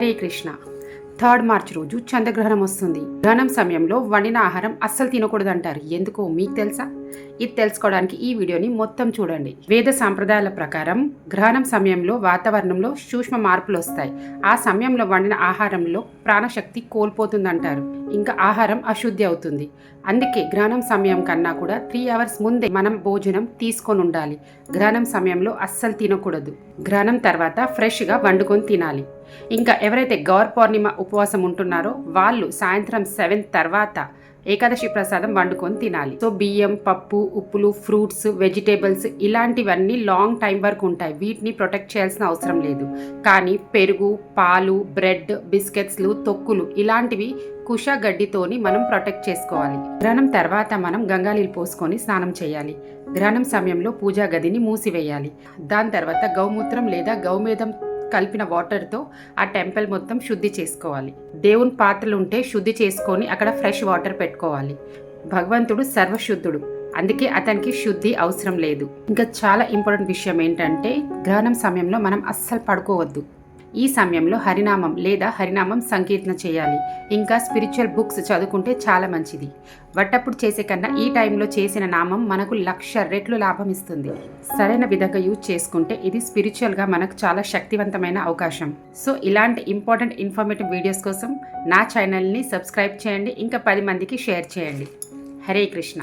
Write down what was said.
హరే కృష్ణ. 3 మార్చి రోజు చంద్రగ్రహణం వస్తుంది. గ్రహణం సమయంలో వండిన ఆహారం అస్సలు తినకూడదు అంటారు. ఎందుకో మీకు తెలుసా? ఇది తెలుసుకోవడానికి ఈ వీడియోని మొత్తం చూడండి. వేద సాంప్రదాయాల ప్రకారం గ్రహణం సమయంలో వాతావరణంలో సూక్ష్మ మార్పులు వస్తాయి. ఆ సమయంలో వండిన ఆహారంలో ప్రాణశక్తి కోల్పోతుందంటారు. ఇంకా ఆహారం అశుద్ధి అవుతుంది. అందుకే గ్రహణం సమయం కన్నా కూడా 3 అవర్స్ ముందే మనం భోజనం తీసుకొని ఉండాలి. గ్రహణం సమయంలో అస్సలు తినకూడదు. గ్రహణం తర్వాత ఫ్రెష్గా వండుకొని తినాలి. ఇంకా ఎవరైతే గౌర్ పౌర్ణిమ ఉపవాసం ఉంటున్నారో వాళ్ళు సాయంత్రం 7 తర్వాత ఏకాదశి ప్రసాదం వండుకొని తినాలి. సో బియ్యం, పప్పు, ఉప్పులు, ఫ్రూట్స్, వెజిటేబుల్స్ ఇలాంటివన్నీ లాంగ్ టైం వరకు ఉంటాయి. వీటిని ప్రొటెక్ట్ చేయాల్సిన అవసరం లేదు. కానీ పెరుగు, పాలు, బ్రెడ్, బిస్కెట్స్లు, తొక్కులు ఇలాంటివి కుష గడ్డితోని మనం ప్రొటెక్ట్ చేసుకోవాలి. గ్రహణం తర్వాత మనం గంగాళీలు పోసుకొని స్నానం చేయాలి. గ్రహణం సమయంలో పూజా గదిని మూసివేయాలి. దాని తర్వాత గౌమూత్రం లేదా గౌమేధం కలిపిన వాటర్తో ఆ టెంపుల్ మొత్తం శుద్ధి చేసుకోవాలి. దేవుని పాత్రలు ఉంటే శుద్ధి చేసుకొని అక్కడ ఫ్రెష్ వాటర్ పెట్టుకోవాలి. భగవంతుడు సర్వశుద్ధుడు, అందుకే అతనికి శుద్ధి అవసరం లేదు. ఇంకా చాలా ఇంపార్టెంట్ విషయం ఏంటంటే గ్రహణం సమయంలో మనం అస్సలు పడుకోవద్దు. ఈ సమయంలో హరినామం లేదా హరినామం సంకీర్తన చేయాలి. ఇంకా స్పిరిచువల్ బుక్స్ చదువుకుంటే చాలా మంచిది. వట్టప్పుడు చేసే కన్నా ఈ టైంలో చేసిన నామం మనకు 1,00,000 రెట్లు లాభం ఇస్తుంది. సరైన విధంగా యూజ్ చేసుకుంటే ఇది స్పిరిచువల్గా మనకు చాలా శక్తివంతమైన అవకాశం. సో ఇలాంటి ఇంపార్టెంట్ ఇన్ఫర్మేటివ్ వీడియోస్ కోసం నా ఛానల్ని సబ్స్క్రైబ్ చేయండి. ఇంకా 10 మందికి షేర్ చేయండి. హరే కృష్ణ.